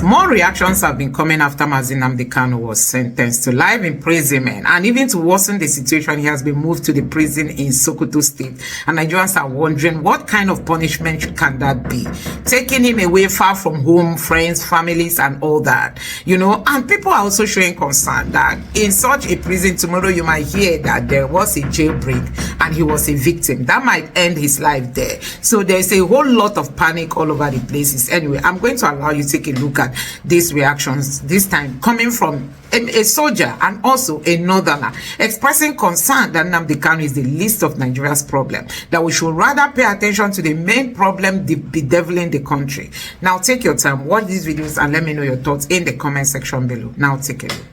More reactions have been coming after Nnamdi Kanu was sentenced to life imprisonment, and even to worsen the situation, he has been moved to the prison in Sokoto State. And Nigerians are wondering, what kind of punishment can that be? Taking him away far from home, friends, families, and all that, you know. And people are also showing concern that in such a prison, tomorrow you might hear that there was a jailbreak and he was a victim. That might end his life there. So there's a whole lot of panic all over the places. Anyway, I'm going to allow you to take a look at these reactions, this time coming from a soldier and also a northerner, expressing concern that Nnamdi Kanu is the least of Nigeria's problem, that we should rather pay attention to the main problem bedeviling the country. Now take your time, watch these videos and let me know your thoughts in the comment section below. Now take a look.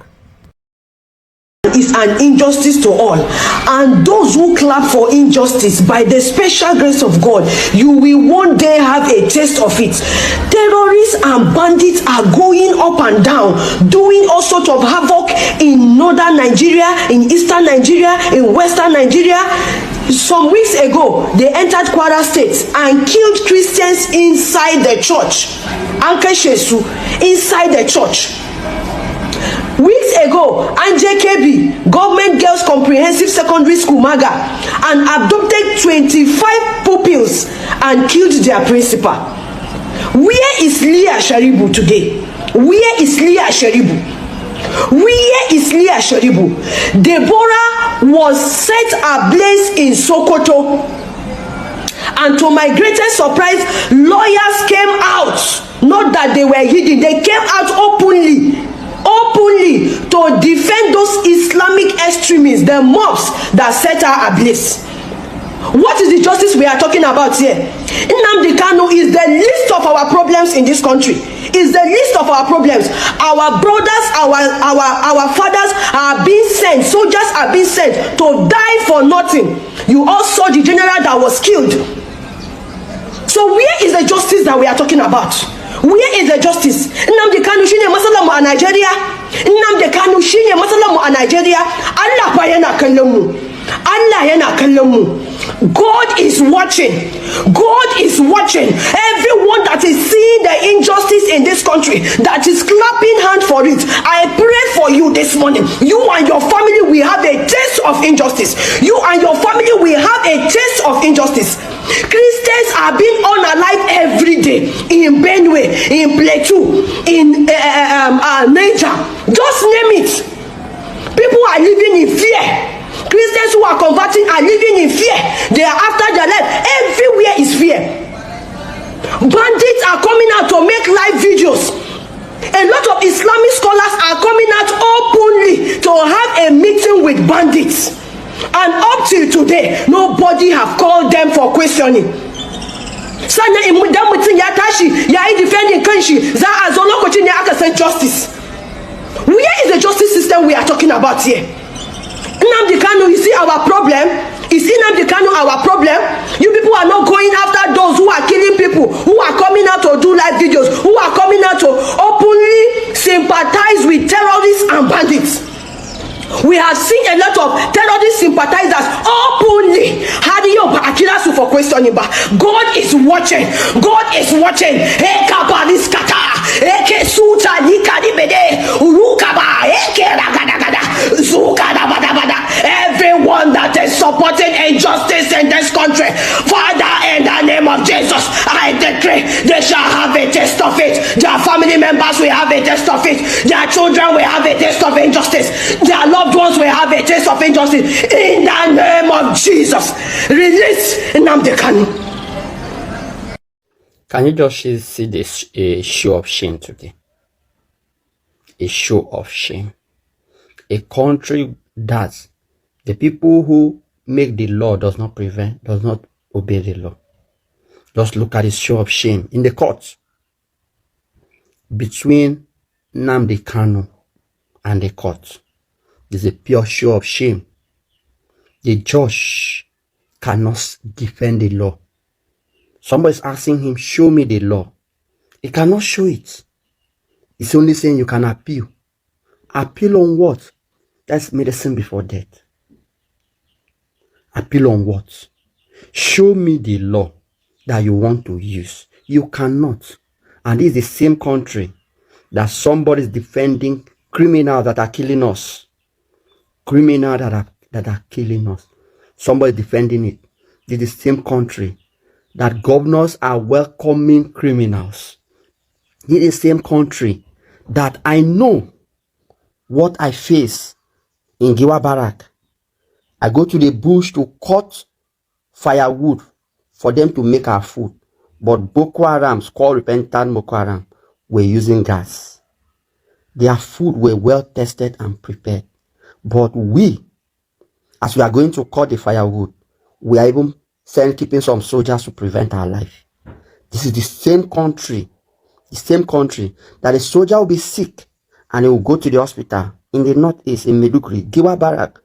Is an injustice to all, and those who clap for injustice, by the special grace of God, you will one day have a taste of it. Terrorists and bandits are going up and down, doing all sorts of havoc in northern Nigeria, in eastern Nigeria, in western Nigeria. Some weeks ago, they entered Kwara State and killed Christians inside the church. Anke Shesu, inside the church. Weeks ago, NJKB, Government Girls Comprehensive Secondary School Maga, and abducted 25 pupils and killed their principal. Where is Leah Sharibu today? Where is Leah Sharibu? Where is Leah Sharibu? Deborah was set ablaze in Sokoto. And to my greatest surprise, lawyers came out. Not that they were hidden, they came out openly to defend those Islamic extremists, the mobs that set her ablaze. What is the justice we are talking about here? Nnamdi Kanu is the least of our problems in this country. Is the least of our problems. Our brothers, our fathers are being sent, soldiers are being sent to die for nothing. You all saw the general that was killed. So where is the justice that we are talking about? Where is the justice? Nnamdi Kanu shine masalamu a Nigeria. Nnamdi Kanu shine masalamu a Nigeria. Allah ba yana kallon mu. Allah yana kallon mu. God is watching. God is watching. Everyone that is seeing the injustice in this country, that is clapping hand for it, I pray for you this morning. You and your family will have a taste of injustice. You and your family will have a taste of injustice. Christians are being unalive every day in Benue, in Plateau, in Niger. Just name it. People are living in fear. Christians who are converting are living in fear. They are after their life. Everywhere is fear. Bandits are coming out to make live videos. A lot of Islamic scholars are coming out openly to have a meeting with bandits. And up till today, nobody have called them for questioning. Sana imudan mutum ya tashi ya yi defending kanshi za a zo lokacin ne aka san justice. Where is the justice system we are talking about here? Nnamdi Kanu, you see our problem? Is Nnamdi Kanu our problem? You people are not going after those who are killing people, who are coming out to do live videos, who are coming out to openly sympathize with terrorists and bandits. We have seen a lot of terrorist sympathizers openly having your Akirasu for questioning, but God is watching. God is watching. Everyone that is supporting injustice in this country, Father, in the name of Jesus, I decree they shall have a taste of it. Their family members will have a taste of it. Their children will have a taste of injustice. Their loved ones will have a taste of injustice. In the name of Jesus, release Nnamdi Kanu. Can you just see this a show of shame today? A show of shame. A country that the people who make the law does not obey the law. Just look at this show of shame in the court between Nnamdi Kanu and the court. It's a pure show of shame. The judge cannot defend the law. Somebody is asking him, show me the law. He cannot show it. It's only saying you can appeal. Appeal on what? That's medicine before death. Appeal on what? Show me the law that you want to use. You cannot. And this is the same country that somebody's defending criminals that are killing us. Criminals that are killing us. Somebody defending it. This is the same country that governors are welcoming criminals. This is the same country that I know what I face in Giwa Barrack. I go to the bush to cut firewood for them to make our food. But Boko Haram, called repentant Boko Haram, were using gas. Their food were well tested and prepared. But we, as we are going to cut the firewood, we are even keeping some soldiers to prevent our life. This is the same country that a soldier will be sick and he will go to the hospital in the northeast, in Maiduguri, Giwa Barrack,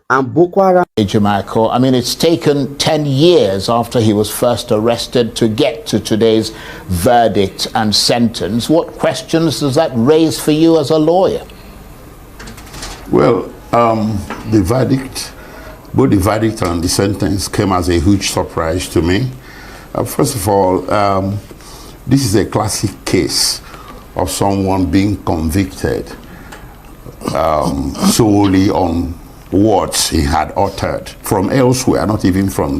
and Boko Haram. Ejimakor, I mean, it's taken 10 years after he was first arrested to get to today's verdict and sentence. What questions does that raise for you as a lawyer? Well, the verdict, both the verdict and the sentence came as a huge surprise to me. First of all, this is a classic case of someone being convicted solely on words he had uttered from elsewhere, not even from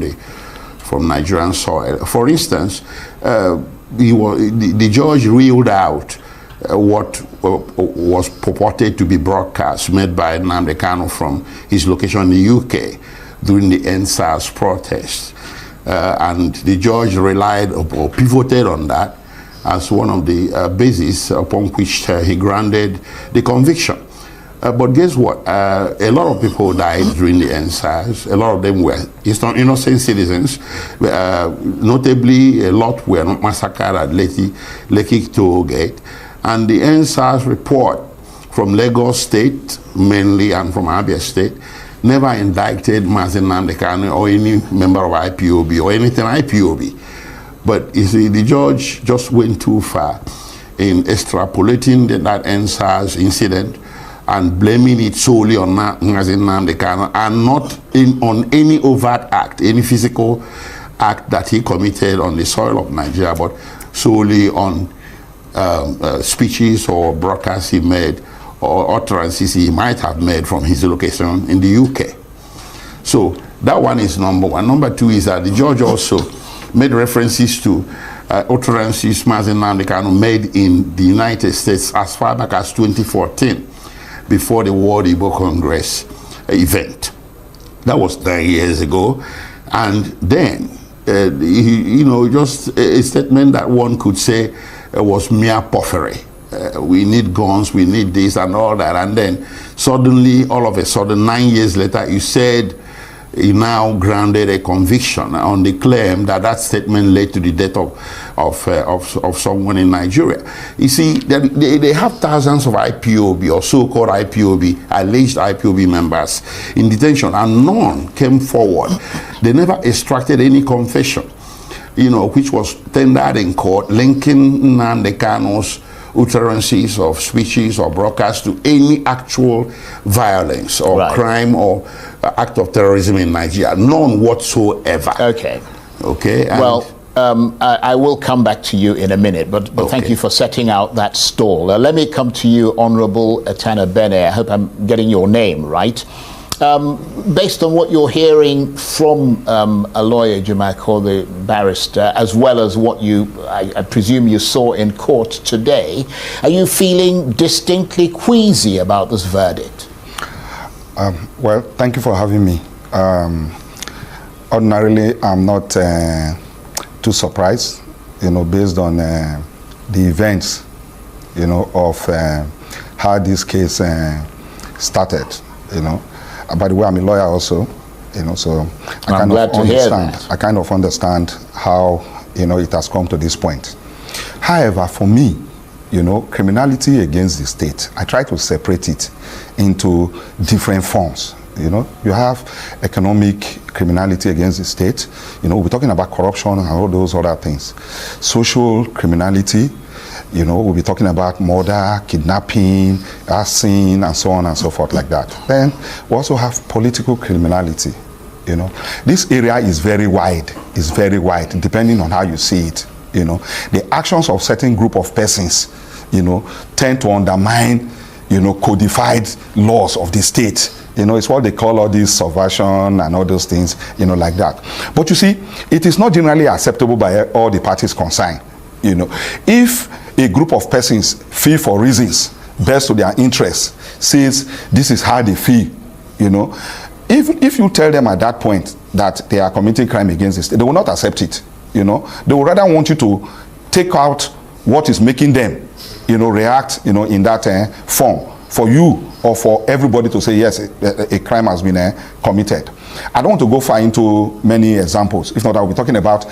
Nigerian soil. For instance, the judge reeled out what was purported to be broadcasts made by Nnamdi Kanu from his location in the UK during the NSAS protests. And the judge relied or pivoted on that as one of the bases upon which he granted the conviction. But guess what? A lot of people died during the NSAS. A lot of them were innocent citizens. Notably, a lot were massacred at Lekki Toll Gate. And the NSAS report from Lagos State, mainly, and from Abia State, never indicted Mazi Nnamdi Kanu or any member of IPOB or anything IPOB. But you see, the judge just went too far in extrapolating that NSAS incident and blaming it solely on Mazi Nnamdi Kanu and not on any overt act, any physical act that he committed on the soil of Nigeria, but solely on speeches or broadcasts he made or utterances he might have made from his location in the UK. So that one is number one. Number two is that the judge also made references to utterances Mazi Nnamdi Kanu made in the United States as far back as 2014, before the World Igbo Congress event. That was 9 years ago. And then, just a statement that one could say was mere puffery. We need guns, we need this and all that. And then suddenly, all of a sudden, 9 years later, you said he now grounded a conviction on the claim that that statement led to the death of someone in Nigeria. You see, they have thousands of IPOB or so-called IPOB, alleged IPOB members in detention, and none came forward. They never extracted any confession, which was tendered in court, linking Nnamdi Kanu's utterances of speeches or broadcasts to any actual violence or crime or act of terrorism in Nigeria. None whatsoever. Okay. Okay. Well, I will come back to you in a minute, but thank you for setting out that stall. Let me come to you, Honorable Etana Bene. I hope I'm getting your name right. Based on what you're hearing from Aloy Ejimakor, the barrister, as well as what I presume you saw in court today, are you feeling distinctly queasy about this verdict? Well, thank you for having me. Ordinarily, I'm not too surprised, based on the events, of how this case started, By the way, I'm a lawyer also, so I kind of understand how, it has come to this point. However, for me, criminality against the state, I try to separate it into different forms. You have economic criminality against the state. We're talking about corruption and all those other things. Social criminality, we'll be talking about murder, kidnapping, arson, and so on and so forth like that. Then we also have political criminality. This area is very wide. It's very wide, depending on how you see it. The actions of certain group of persons, tend to undermine, codified laws of the state. It's what they call all this subversion and all those things, like that. But you see, it is not generally acceptable by all the parties concerned. If a group of persons feel for reasons best to their interests, says this is how they feel, if you tell them at that point that they are committing crime against the state, they will not accept it. They will rather want you to take out what is making them, react, in that form, for you or for everybody to say, yes, a crime has been committed. I don't want to go far into many examples. If not, I'll be talking about,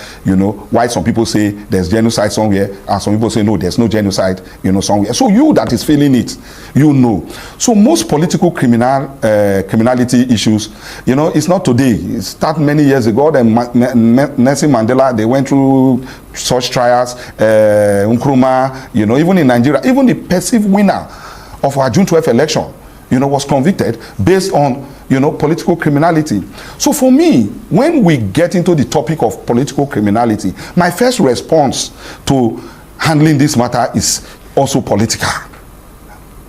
why some people say there's genocide somewhere, and some people say, no, there's no genocide, somewhere. So you that is feeling it, So most political criminality issues, it's not today. It started many years ago. Then Nelson Mandela, they went through such trials, Nkrumah, even in Nigeria, even the perceived winner of our June 12th election, was convicted based on, political criminality. So for me, when we get into the topic of political criminality, my first response to handling this matter is also political,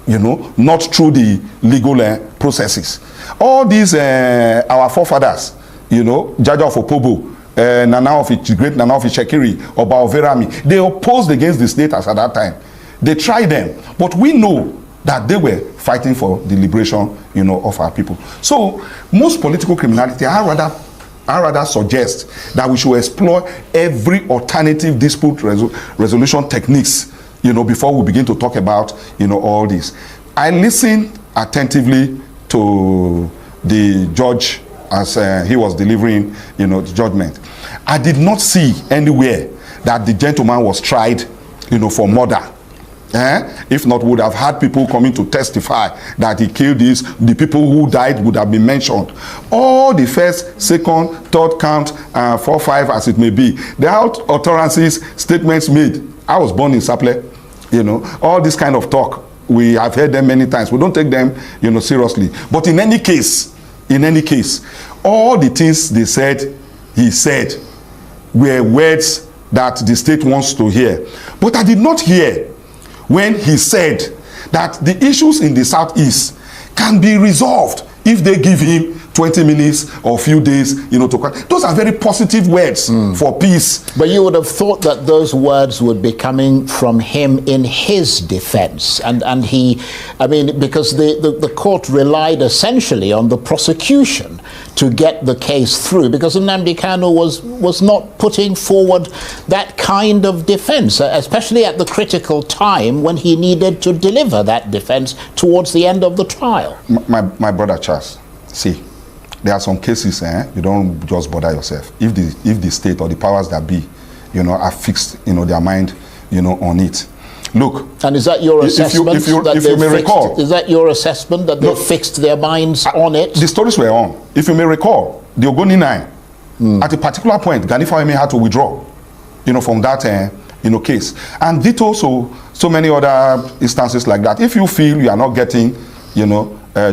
not through the legal processes. All these, our forefathers, Jaja of Opobo, great Nana of Ishekiri, Oba Overami, they opposed against the state at that time. They tried them, but we know that they were fighting for the liberation, of our people. So most political criminality, I rather suggest that we should explore every alternative dispute resolution techniques, before we begin to talk about, all this. I listened attentively to the judge as he was delivering, the judgment. I did not see anywhere that the gentleman was tried, for murder. If not, would have had people coming to testify that he killed this. The people who died would have been mentioned. All the first, second, third count, 4, 5, as it may be. The utterances, statements made. I was born in Saple. All this kind of talk, we have heard them many times. We don't take them, seriously. But in any case, all the things they said, he said, were words that the state wants to hear. But I did not hear when he said that the issues in the Southeast can be resolved if they give him 20 minutes or a few days, to... Those are very positive words for peace. But you would have thought that those words would be coming from him in his defense. And he, because the court relied essentially on the prosecution to get the case through, because Nnamdi Kanu was not putting forward that kind of defense, especially at the critical time when he needed to deliver that defense towards the end of the trial. My brother Charles, see, there are some cases, you don't just bother yourself. If the state or the powers that be, are fixed, their mind, on it. Look. And is that your assessment? If you may recall, is that your assessment that they fixed their minds on it? The stories were on. If you may recall, the Ogoni 9, at a particular point, Gani Fawemi had to withdraw, from that, case. And ditto so many other instances like that. If you feel you are not getting,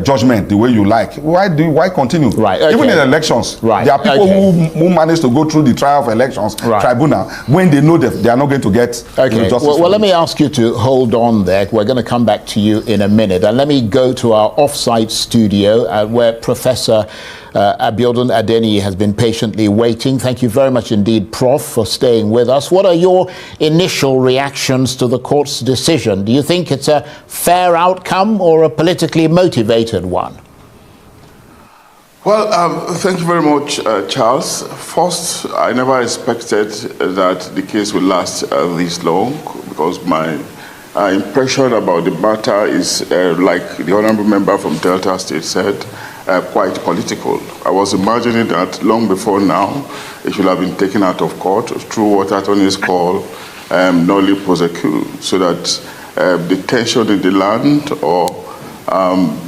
judgment the way you like, why continue? Right. Okay. Even in elections, there are people who manage to go through the trial of elections tribunal when they know that they are not going to get justice. Well, let me ask you to hold on there. We're going to come back to you in a minute, and let me go to our off-site studio where Professor Abiodun Adeniyi has been patiently waiting. Thank you very much indeed, Prof, for staying with us. What are your initial reactions to the court's decision? Do you think it's a fair outcome or a politically motivated one? Well, thank you very much, Charles. First, I never expected that the case would last this long, because my impression about the matter is, like the honorable member from Delta State said, quite political. I was imagining that long before now, it should have been taken out of court through what attorneys call nolli prosequi, so that the tension in the land or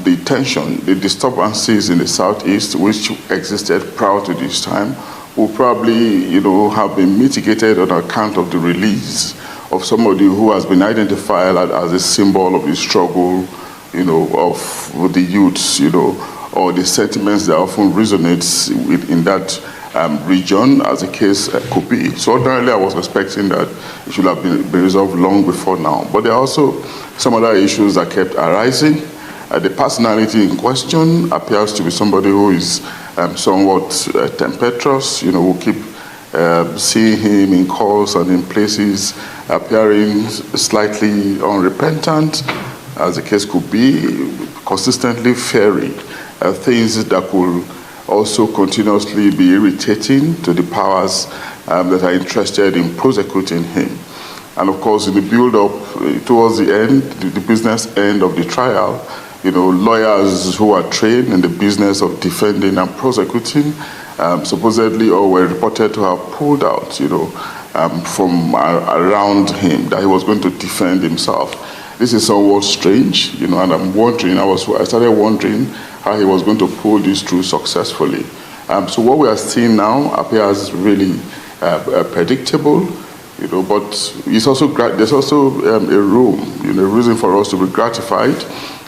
the disturbances in the Southeast, which existed prior to this time, will probably, have been mitigated on account of the release of somebody who has been identified as a symbol of the struggle, of the youths, or the sentiments that often resonates in that region as the case could be. So ordinarily I was expecting that it should have been resolved long before now. But there are also some other issues that kept arising. The personality in question appears to be somebody who is somewhat tempestuous, who keep seeing him in calls and in places appearing slightly unrepentant, as the case could be, consistently fearing things that could also continuously be irritating to the powers that are interested in prosecuting him. And of course, in the build-up towards the end, the business end of the trial, lawyers who are trained in the business of defending and prosecuting supposedly or were reported to have pulled out, from around him, that he was going to defend himself. This is somewhat strange, and I'm wondering, I started wondering how he was going to pull this through successfully. So what we are seeing now appears really predictable, but there's also a room, a reason for us to be gratified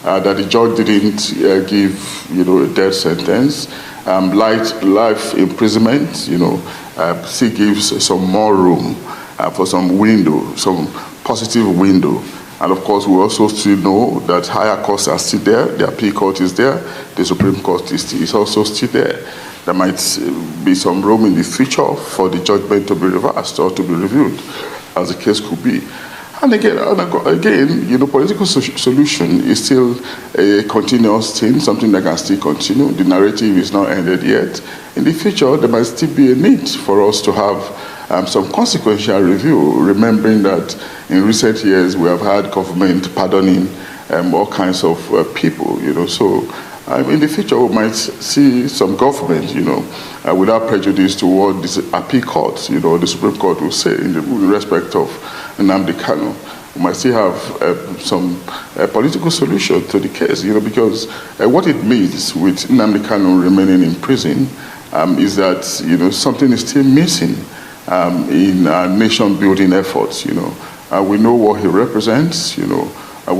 that the judge didn't give, a death sentence. Life imprisonment, still gives some more room for some window, some positive window. And of course, we also still know that higher courts are still there. The appeal court is there. The Supreme Court is also still there. There might be some room in the future for the judgment to be reversed or to be reviewed, as the case could be. And again, political solution is still a continuous thing, something that can still continue. The narrative is not ended yet. In the future, there might still be a need for us to have some consequential review, remembering that in recent years we have had government pardoning all kinds of people, So in the future we might see some government, without prejudice toward this appeal court, the Supreme Court will say in respect of Nnamdi Kanu. We might still have some political solution to the case, because what it means with Nnamdi Kanu remaining in prison is that, something is still missing in our nation-building efforts, We know what he represents, we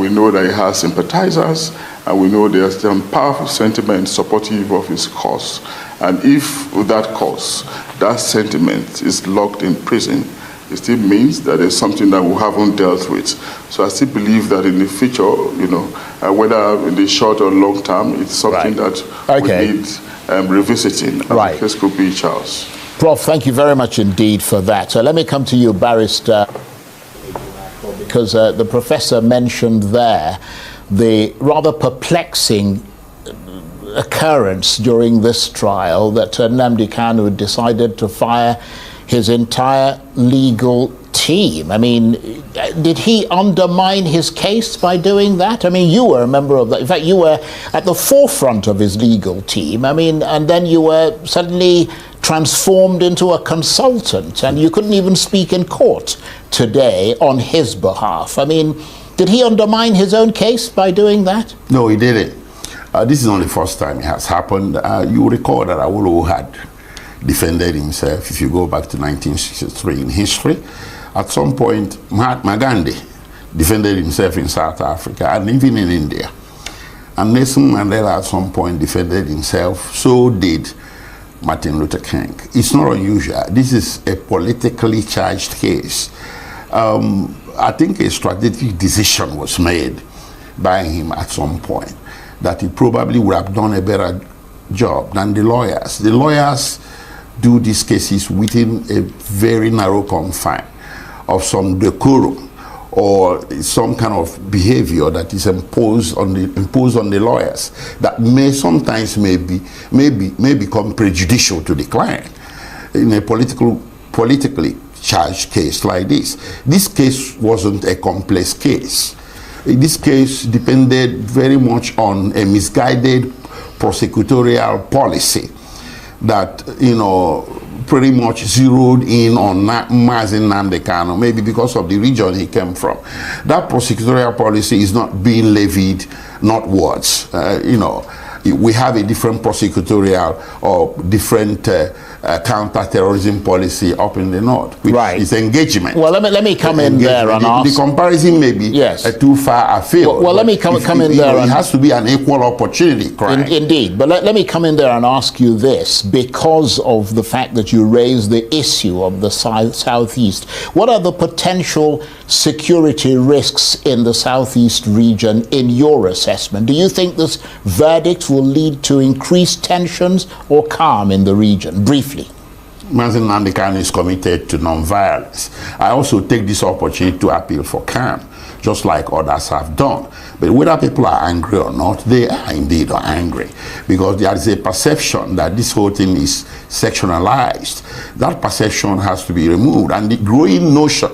know that he has sympathizers, and we know there's some powerful sentiment supportive of his cause. And if that cause, that sentiment is locked in prison, it still means that there's something that we haven't dealt with. So I still believe that in the future, whether in the short or long term, it's something that we need revisiting. Right. This could be Charles. Prof, thank you very much indeed for that. So let me come to you, Barrister, because the professor mentioned there the rather perplexing occurrence during this trial that Nnamdi Kanu decided to fire his entire legal team. I mean, did he undermine his case by doing that? I mean, you were a member of that. In fact, you were at the forefront of his legal team. I mean, and then you were suddenly transformed into a consultant, and you couldn't even speak in court today on his behalf. I mean, did he undermine his own case by doing that? No, he didn't. This is not the first time it has happened. You recall that Awolowo had defended himself, if you go back to 1963 in history. At some point, Mahatma Gandhi defended himself in South Africa and even in India. And Nelson Mandela at some point defended himself. So did Martin Luther King. It's not unusual. This is a politically charged case. I think a strategic decision was made by him at some point that he probably would have done a better job than the lawyers. The lawyers do these cases within a very narrow confine of some decorum or some kind of behavior that is imposed on the lawyers that may sometimes may become prejudicial to the client in a politically charged case like this. This case wasn't a complex case. This case depended very much on a misguided prosecutorial policy that, pretty much zeroed in on Nnamdi Kanu, maybe because of the region he came from. That prosecutorial policy is not being levied, not words. we have a different prosecutorial or different counter-terrorism policy up in the north, which is engagement. Well, let me come in there and ask. The comparison may be too far afield. Well, let me come in there. It has to be an equal opportunity crime. Indeed. But let me come in there and ask you this, because of the fact that you raised the issue of the southeast. What are the potential security risks in the southeast region in your assessment? Do you think this verdict will lead to increased tensions or calm in the region? Briefly. President Nnamdi Kanu is committed to non-violence. I also take this opportunity to appeal for calm, just like others have done. But whether people are angry or not, they are indeed angry, because there is a perception that this whole thing is sectionalized. That perception has to be removed, and the growing notion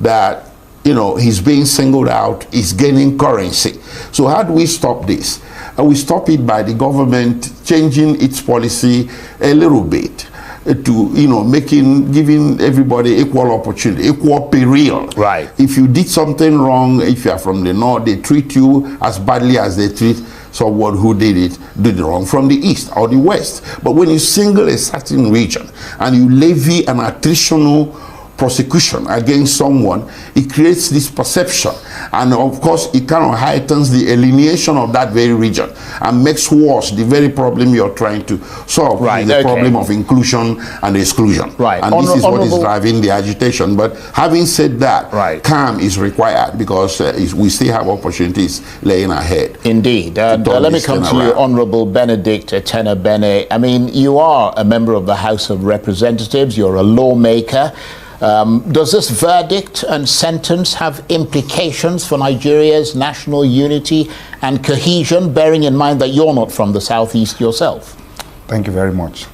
that, you know, he's being singled out is gaining currency. So how do we stop this? We stop it by the government changing its policy a little bit to, you know, giving everybody equal opportunity, equal peril. Right. If you did something wrong, if you are from the north, they treat you as badly as they treat someone who did it wrong from the east or the west. But when you single a certain region and you levy an attritional prosecution against someone, it creates this perception, and of course it kind of heightens the alienation of that very region and makes worse the very problem you're trying to solve, the problem of inclusion and exclusion. And this is what is driving the agitation. But having said that, calm is required, because we still have opportunities laying ahead. Indeed. Let me come to you, Honorable Benedict Tenabene. I mean, you are a member of the House of Representatives, you're a lawmaker. Does this verdict and sentence have implications for Nigeria's national unity and cohesion, bearing in mind that you're not from the southeast yourself? Thank you very much.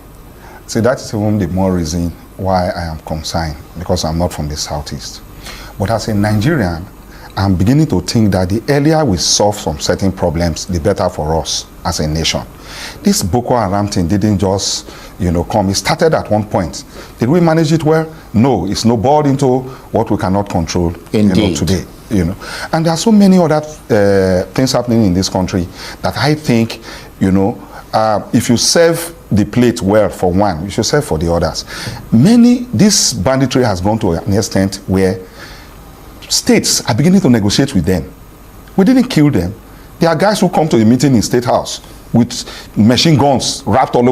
See, that is even the more reason why I am concerned, because I'm not from the southeast. But as a Nigerian, I'm beginning to think that the earlier we solve some certain problems, the better for us as a nation. This Boko Haram thing didn't just, come. It started at one point. Did we manage it well? No. It snowballed into what we cannot control today. And there are so many other things happening in this country that I think, if you serve the plate well for one, you should serve for the others. This banditry has gone to an extent where states are beginning to negotiate with them. We didn't kill them. There are guys who come to the meeting in State House with machine guns wrapped all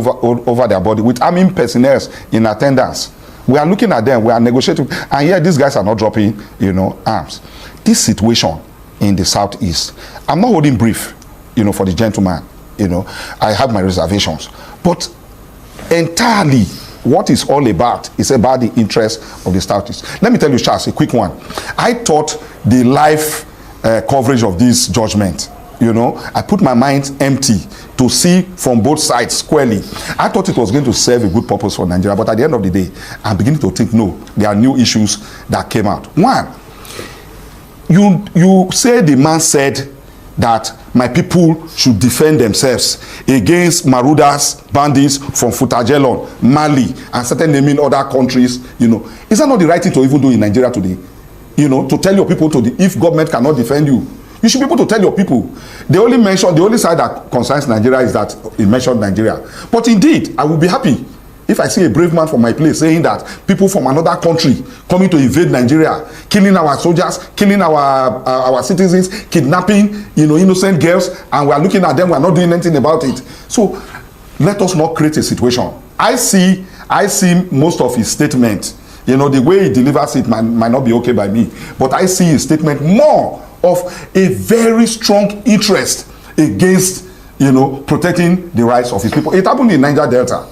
over their body, with army personnel in attendance. We are looking at them, we are negotiating, and yet these guys are not dropping, arms. This situation in the southeast, I'm not holding brief, for the gentleman, I have my reservations, but entirely what it's all about is about the interest of the southeast. Let me tell you, Charles, a quick one. I thought the live coverage of this judgment, I put my mind empty to see from both sides squarely. I thought it was going to serve a good purpose for Nigeria, but at the end of the day, I'm beginning to think, no, there are new issues that came out. One, you say the man said that my people should defend themselves against marauders, bandits from Futajelon, Mali, and certain naming other countries. Is that not the right thing to even do in Nigeria today? To tell your people if government cannot defend you, you should be able to tell your people. The only side that concerns Nigeria is that it mentioned Nigeria. But indeed, I will be happy if I see a brave man from my place saying that people from another country coming to invade Nigeria, killing our soldiers, killing our citizens, kidnapping, innocent girls, and we are looking at them, we are not doing anything about it. So let us not create a situation. I see most of his statement, the way he delivers it might not be okay by me, but I see his statement more of a very strong interest against, protecting the rights of his people. It happened in Niger Delta.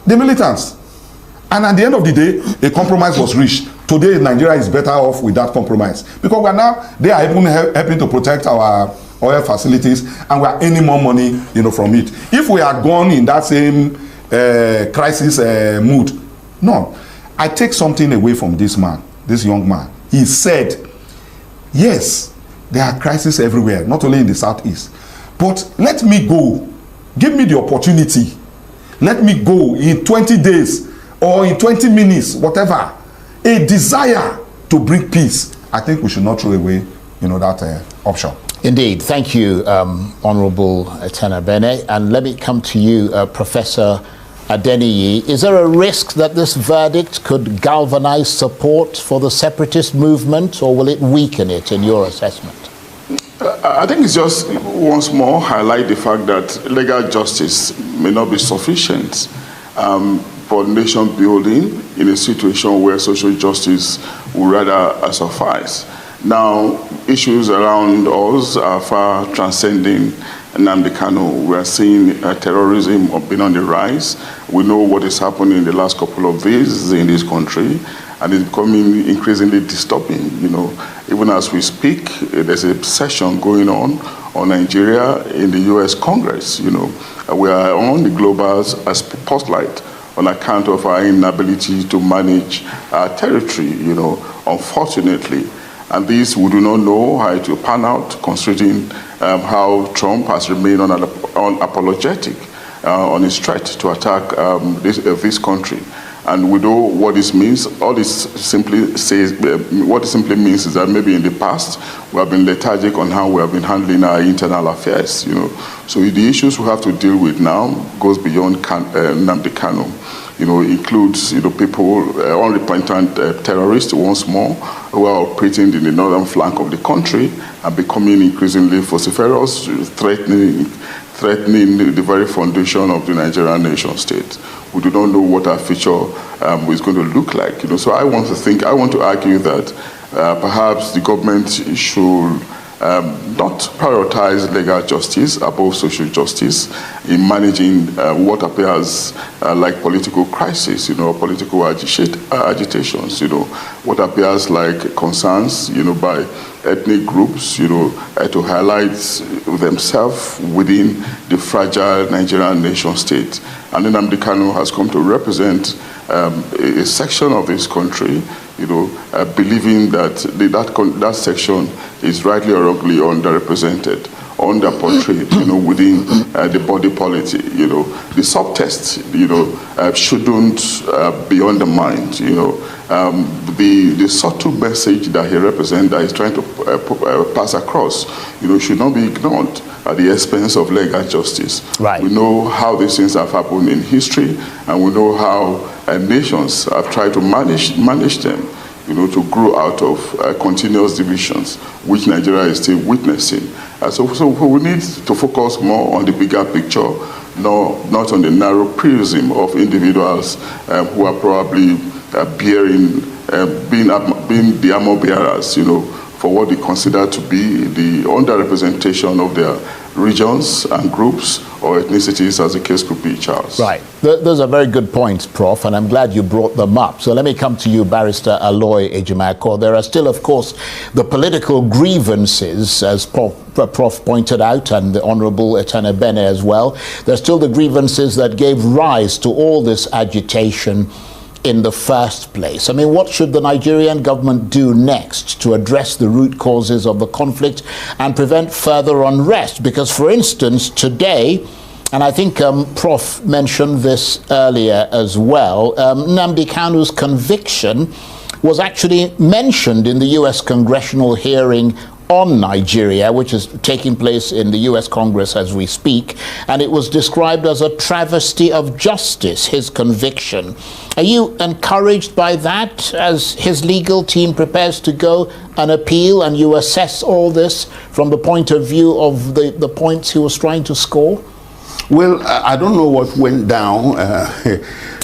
The militants. And at the end of the day, a compromise was reached. Today, Nigeria is better off with that compromise, because they are even helping to protect our oil facilities, and we are earning more money, from it. If we are gone in that same crisis mood, no. I take something away from this young man. He said, yes, there are crises everywhere, not only in the southeast, but let me go. Give me the opportunity. Let me go in 20 days or in 20 minutes, whatever. A desire to bring peace. I think we should not throw away that option. Indeed. Thank you, Honorable Tenabene. And let me come to you, Professor Adeniyi. Is there a risk that this verdict could galvanize support for the separatist movement, or will it weaken it, in your assessment? I think it's just once more highlight the fact that legal justice may not be sufficient for nation building in a situation where social justice would rather suffice. Now, issues around us are far transcending Nnamdi Kanu. We are seeing terrorism being on the rise. We know what is happening in the last couple of days in this country, and it's becoming increasingly disturbing. Even as we speak, there's a session going on Nigeria in the U.S. Congress. We are on the global spotlight on account of our inability to manage our territory, unfortunately. And this, we do not know how it will pan out, considering how Trump has remained unapologetic on his threat to attack this country. And we know what this means. All this simply says, what it simply means is that maybe in the past we have been lethargic on how we have been handling our internal affairs. So the issues we have to deal with now goes beyond Nnamdi Kanu. Includes people, unrepentant terrorists once more, who are operating in the northern flank of the country and becoming increasingly vociferous, threatening the very foundation of the Nigerian nation state. We do not know what our future is going to look like. So I want to argue that perhaps the government should not prioritize legal justice above social justice in managing what appears like political crisis, political agitations, what appears like concerns, by ethnic groups, to highlight themselves within the fragile Nigerian nation state. And Nnamdi Kanu has come to represent a section of this country, believing that that section is rightly or wrongly underrepresented, underportrayed, within the body politic. The subtext, shouldn't be undermined. The subtle message that he represents, that he's trying to pass across, should not be ignored at the expense of legal justice. Right. We know how these things have happened in history, and we know how nations have tried to manage them, to grow out of continuous divisions, which Nigeria is still witnessing. So we need to focus more on the bigger picture, not on the narrow prism of individuals who are probably being the armor bearers, for what they consider to be the underrepresentation of their regions and groups or ethnicities, as the case could be, Charles. Right. Those are very good points, Prof, and I'm glad you brought them up. So let me come to you, Barrister Aloy Ejimakor. There are still, of course, the political grievances, as Prof pointed out, and the Honourable Tenabene as well. There's still the grievances that gave rise to all this agitation in the first place. I mean, what should the Nigerian government do next to address the root causes of the conflict and prevent further unrest? Because, for instance, today, and I think Prof mentioned this earlier as well, Nnamdi Kanu's conviction was actually mentioned in the U.S. congressional hearing on Nigeria, which is taking place in the U.S. Congress as we speak, and it was described as a travesty of justice, his conviction. Are you encouraged by that as his legal team prepares to go and appeal, and you assess all this from the point of view of the points he was trying to score? Well, I don't know what went down.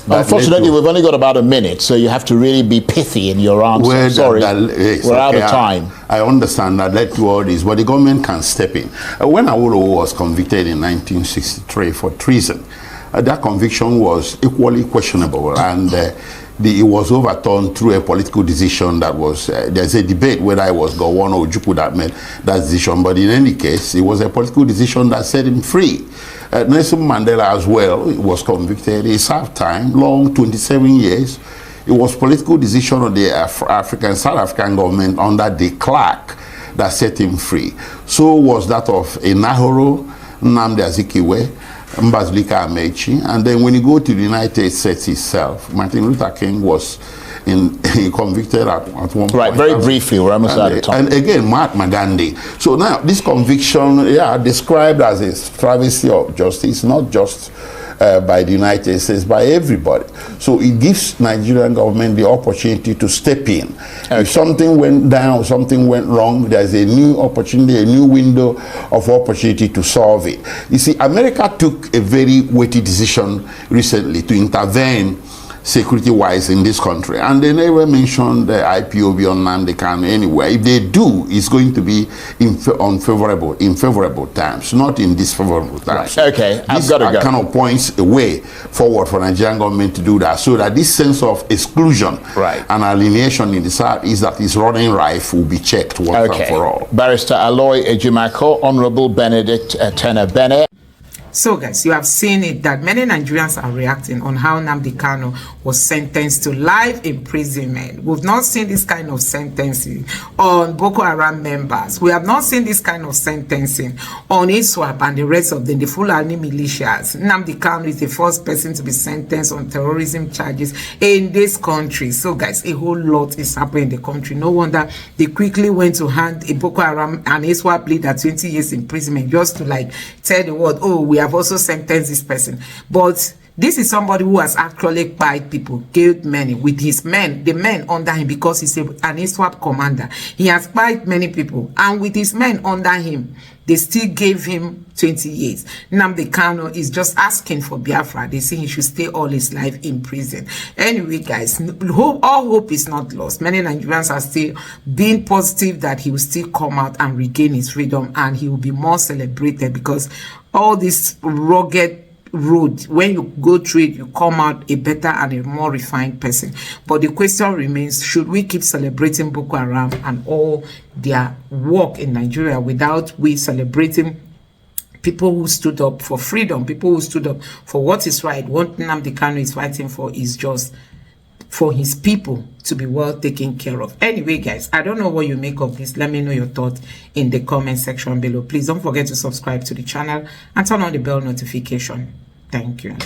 Unfortunately, we've only got about a minute, so you have to really be pithy in your answer. Well, sorry, we're out of time. I understand that led to all this, but the government can step in. When Awolowo was convicted in 1963 for treason, that conviction was equally questionable, and it was overturned through a political decision that was, there's a debate whether it was Gowon or Ojukwu that made that decision, but in any case, it was a political decision that set him free. Nelson Mandela as well, he was convicted. He served time, long, 27 years. It was political decision of the South African government under de Klerk that set him free. So was that of Enahoro, Nnamdi Azikiwe, Mbazulika Amechi. And then when you go to the United States itself, Martin Luther King was he convicted at one point. Right, very briefly, we're almost out of time. And again, Mahatma Gandhi. So now this conviction, described as a travesty of justice, not just by the United States, by everybody. So it gives Nigerian government the opportunity to step in. Okay. If something went down, something went wrong, there's a new opportunity, a new window of opportunity to solve it. You see, America took a very weighty decision recently to intervene security-wise in this country, and they never mentioned the IPOB on Nnamdi Kanu anywhere. If they do, it's going to be in favorable terms, not in disfavorable terms. Right. Okay, I've got to go. Kind of points a way forward for Nigerian government to do that, so that this sense of exclusion and alienation in the South that is running rife will be checked once and for all. Barrister Aloy Ejimakor, Honorable Benedict Tenabene. So guys, you have seen it that many Nigerians are reacting on how Nnamdi Kanu was sentenced to life imprisonment. We've not seen this kind of sentencing on Boko Haram members. We have not seen this kind of sentencing on ISWAP and the rest of the Fulani militias. Nnamdi Kanu is the first person to be sentenced on terrorism charges in this country. So guys, a whole lot is happening in the country. No wonder they quickly went to hand a Boko Haram and ISWAP leader 20 years imprisonment just to like tell the world, oh, we have also sentenced this person. But this is somebody who has actually killed people, killed many with his men, the men under him, because he's an ISWAP commander. He has killed many people, and with his men under him, they still gave him 20 years. Nnamdi Kanu is just asking for Biafra. They say he should stay all his life in prison. Anyway, guys, all hope is not lost. Many Nigerians are still being positive that he will still come out and regain his freedom, and he will be more celebrated, because all this rugged road, when you go through it, you come out a better and a more refined person. But the question remains, should we keep celebrating Boko Haram and all their work in Nigeria without we celebrating people who stood up for freedom, people who stood up for what is right? What Nnamdi Kanu is fighting for is just for his people to be well taken care of. Anyway, guys, I don't know what you make of this. Let me know your thoughts in the comment section below. Please don't forget to subscribe to the channel and turn on the bell notification. Thank you.